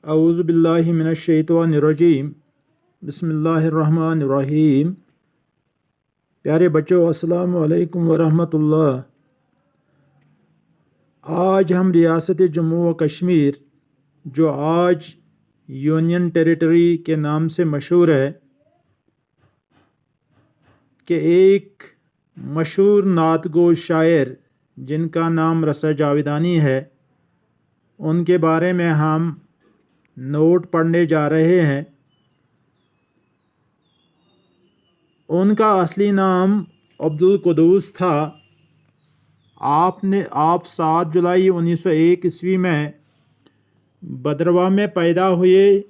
اعوذ باللہ من الشیطان الرجیم بسم اللہ الرحمن الرحیم۔ پیارے بچوں، السلام علیکم ورحمۃ اللہ۔ آج ہم ریاست جموں و کشمیر، جو آج یونین ٹیریٹری کے نام سے مشہور ہے، کہ ایک مشہور نعت گو شاعر جن کا نام رسا جاویدانی ہے، ان کے بارے میں ہم نوٹ پڑھنے جا رہے ہیں۔ ان کا اصلی نام عبدالقدوس تھا۔ آپ 7 جولائی 1901 میں بدرواہ میں پیدا ہوئے۔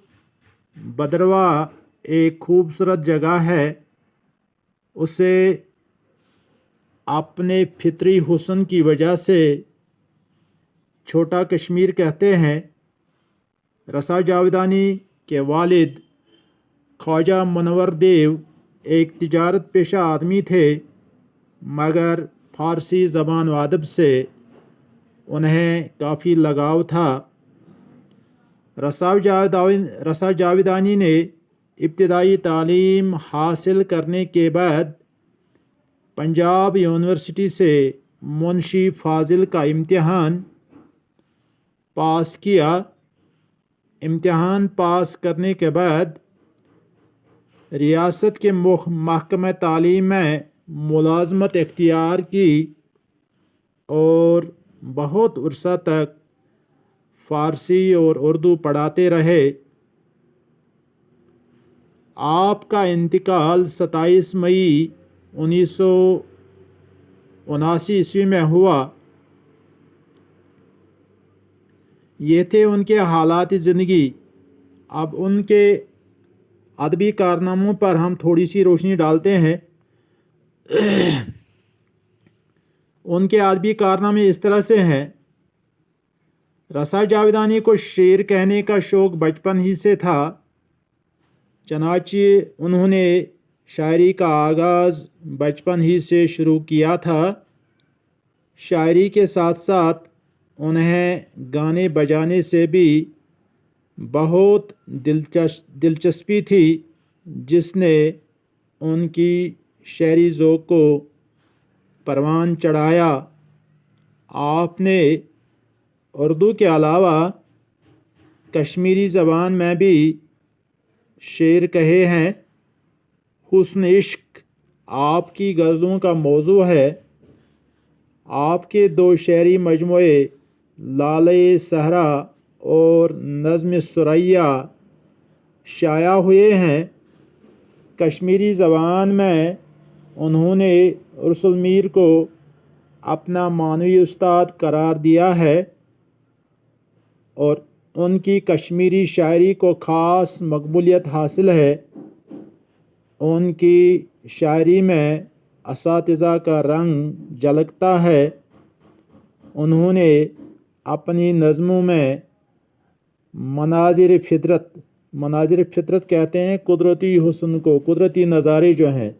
بدرواہ ایک خوبصورت جگہ ہے۔ اسے اپنے فطری حسن کی وجہ سے چھوٹا کشمیر کہتے ہیں۔ رسا جاویدانی کے والد خواجہ منور دیو ایک تجارت پیشہ آدمی تھے، مگر فارسی زبان و ادب سے انہیں کافی لگاؤ تھا۔ رسا جاویدانی نے ابتدائی تعلیم حاصل کرنے کے بعد پنجاب یونیورسٹی سے منشی فاضل کا امتحان پاس کیا۔ امتحان پاس کرنے کے بعد ریاست کے محکمہ تعلیم میں ملازمت اختیار کی اور بہت عرصہ تک فارسی اور اردو پڑھاتے رہے۔ آپ کا انتقال 27 مئی 1979 میں ہوا۔ یہ تھے ان کے حالات زندگی۔ اب ان کے ادبی کارناموں پر ہم تھوڑی سی روشنی ڈالتے ہیں۔ ان کے ادبی کارنامے اس طرح سے ہیں۔ رسا جاویدانی کو شعر کہنے کا شوق بچپن ہی سے تھا، چنانچہ انہوں نے شاعری کا آغاز بچپن ہی سے شروع کیا تھا۔ شاعری کے ساتھ ساتھ انہیں گانے بجانے سے بھی بہت دلچسپی تھی، جس نے ان کی شعری ذوق کو پروان چڑھایا۔ آپ نے اردو کے علاوہ کشمیری زبان میں بھی شعر کہے ہیں۔ حسن عشق آپ کی غزلوں کا موضوع ہے۔ آپ کے 2 شعری مجموعے لالۂ صحرا اور نظم ثریا شائع ہوئے ہیں۔ کشمیری زبان میں انہوں نے رسول میر کو اپنا معنوی استاد قرار دیا ہے اور ان کی کشمیری شاعری کو خاص مقبولیت حاصل ہے۔ ان کی شاعری میں اساتذہ کا رنگ جھلکتا ہے۔ انہوں نے اپنی نظموں میں مناظر فطرت کہتے ہیں قدرتی حسن کو، قدرتی نظارے جو ہیں،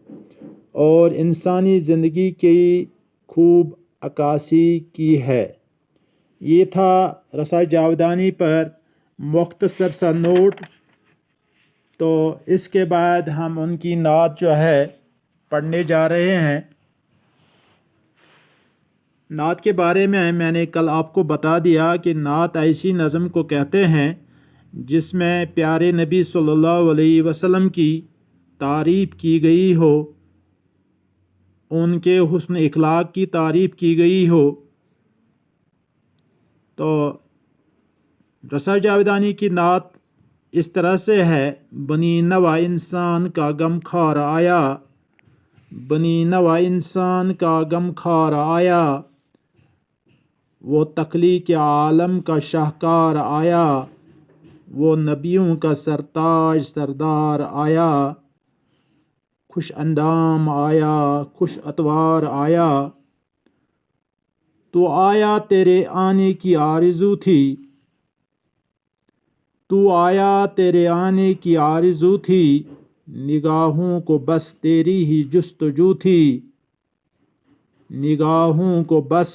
اور انسانی زندگی کی خوب عکاسی کی ہے۔ یہ تھا رسا جاویدانی پر مختصر سا نوٹ۔ تو اس کے بعد ہم ان کی نعت جو ہے پڑھنے جا رہے ہیں۔ نعت کے بارے میں نے کل آپ کو بتا دیا کہ نعت ایسی نظم کو کہتے ہیں جس میں پیارے نبی صلی اللہ علیہ وسلم کی تعریف کی گئی ہو، ان کے حسن اخلاق کی تعریف کی گئی ہو۔ تو رسا جاویدانی کی نعت اس طرح سے ہے: بنی نوا انسان کا غم خار آیا، بنی نوا انسان کا غم خار آیا، وہ تخلیق عالم کا شاہکار آیا، وہ نبیوں کا سرتاج سردار آیا، خوش اندام آیا، خوش اتوار آیا، تو آیا تیرے آنے کی آرزو تھی، تو آیا تیرے آنے کی آرزو تھی، نگاہوں کو بس تیری ہی جستجو تھی، نگاہوں کو بس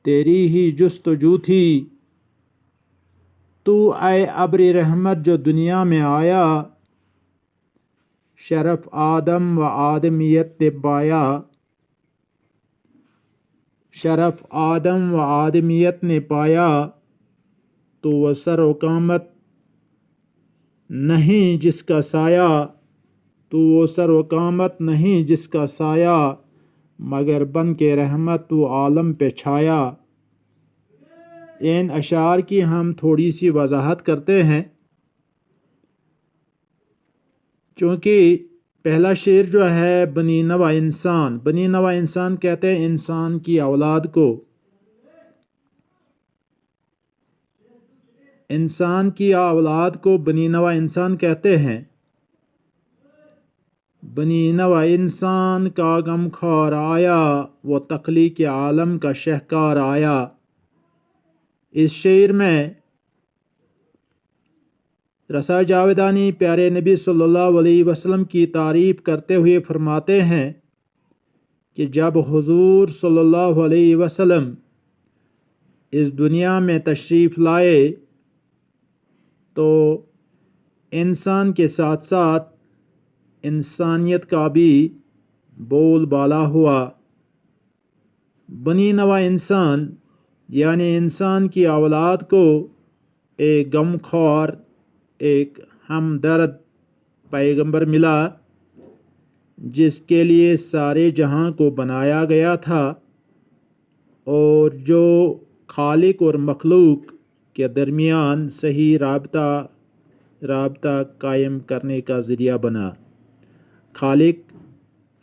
تیری ہی جستجو تھی، تو اے ابر رحمت جو دنیا میں آیا، شرف آدم و آدمیت نے پایا، شرف آدم و آدمیت نے پایا، تو وہ سر و قامت نہیں جس کا سایہ، تو وہ سر و قامت نہیں جس کا سایہ، مگر بن کے رحمت تو عالم پہ چھایا۔ ان اشعار کی ہم تھوڑی سی وضاحت کرتے ہیں، چونکہ پہلا شعر جو ہے بنی نوع انسان، بنی نوع انسان کہتے ہیں انسان کی اولاد کو، انسان کی اولاد کو بنی نوع انسان کہتے ہیں۔ بنی نوع انسان کا غم خوار آیا، وہ تخلیق عالم کا شہکار آیا۔ اس شعر میں رسا جاویدانی پیارے نبی صلی اللہ علیہ وسلم کی تعریف کرتے ہوئے فرماتے ہیں کہ جب حضور صلی اللہ علیہ وسلم اس دنیا میں تشریف لائے تو انسان کے ساتھ ساتھ انسانیت کا بھی بول بالا ہوا۔ بنی نوع انسان یعنی انسان کی اولاد کو ایک غم خوار، ایک ہمدرد پیغمبر ملا، جس کے لیے سارے جہاں کو بنایا گیا تھا اور جو خالق اور مخلوق کے درمیان صحیح رابطہ قائم کرنے کا ذریعہ بنا۔ خالق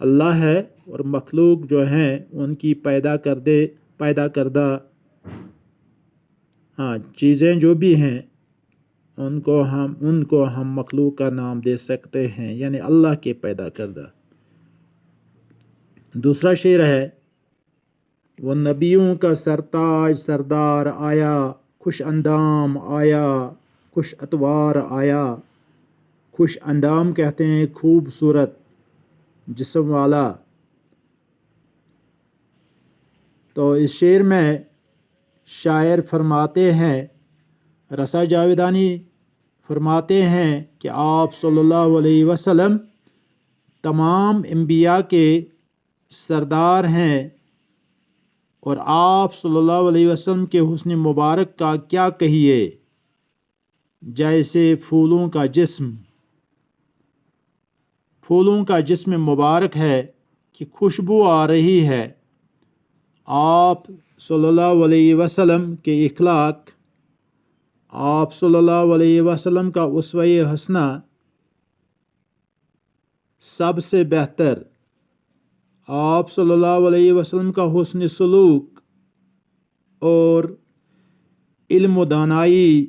اللہ ہے اور مخلوق جو ہیں ان کی پیدا کردہ چیزیں جو بھی ہیں ان کو ہم مخلوق کا نام دے سکتے ہیں، یعنی اللہ کے پیدا کردہ۔ دوسرا شعر ہے وہ نبیوں کا سرتاج سردار آیا، خوش اندام آیا، خوش اتوار آیا۔ خوش اندام کہتے ہیں خوبصورت جسم والا۔ تو اس شعر میں شاعر فرماتے ہیں، رسا جاویدانی فرماتے ہیں کہ آپ صلی اللہ علیہ وسلم تمام انبیاء کے سردار ہیں، اور آپ صلی اللہ علیہ وسلم کے حسن مبارک کا کیا کہیے، جیسے پھولوں کا جسم مبارک ہے کہ خوشبو آ رہی ہے۔ آپ صلی اللہ علیہ وسلم کے اخلاق، آپ صلی اللہ علیہ وسلم کا اسوہ حسنہ سب سے بہتر، آپ صلی اللہ علیہ وسلم کا حسن سلوک اور علم و دانائی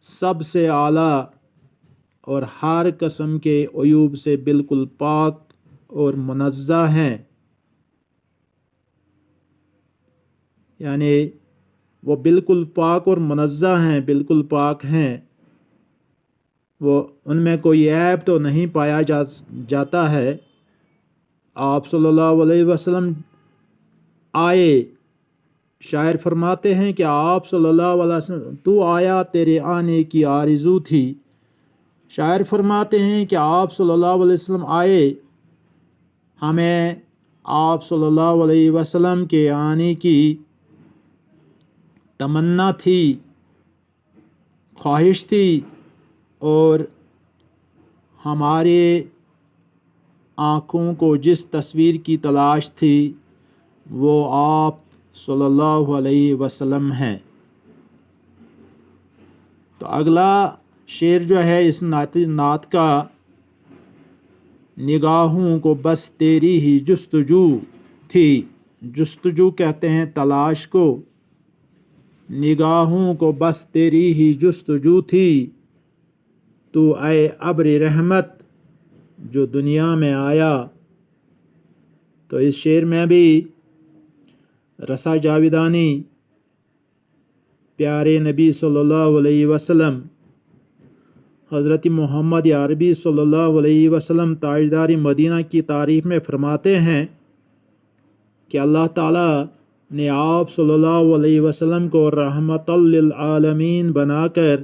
سب سے اعلیٰ، اور ہر قسم کے عیوب سے بالکل پاک اور منزہ ہیں، یعنی وہ بالکل پاک اور منزہ ہیں، بالکل پاک ہیں، وہ ان میں کوئی عیب تو نہیں پایا جاتا ہے۔ آپ صلی اللہ علیہ وسلم آئے، شاعر فرماتے ہیں کہ آپ صلی اللہ علیہ وسلم تو آیا، تیرے آنے کی آرزو تھی۔ شاعر فرماتے ہیں کہ آپ صلی اللہ علیہ وسلم آئے، ہمیں آپ صلی اللہ علیہ وسلم کے آنے کی تمنا تھی، خواہش تھی، اور ہمارے آنکھوں کو جس تصویر کی تلاش تھی وہ آپ صلی اللہ علیہ وسلم ہیں۔ تو اگلا شعر جو ہے اس نعت کا، نگاہوں کو بس تیری ہی جستجو تھی، جستجو کہتے ہیں تلاش کو، نگاہوں کو بس تیری ہی جستجو تھی، تو اے ابر رحمت جو دنیا میں آیا۔ تو اس شعر میں بھی رسا جاویدانی پیارے نبی صلی اللہ علیہ وسلم حضرت محمد عربی صلی اللہ علیہ وسلم تاجدار مدینہ کی تعریف میں فرماتے ہیں کہ اللہ تعالیٰ نے آپ صلی اللہ علیہ وسلم کو رحمت للعالمین بنا کر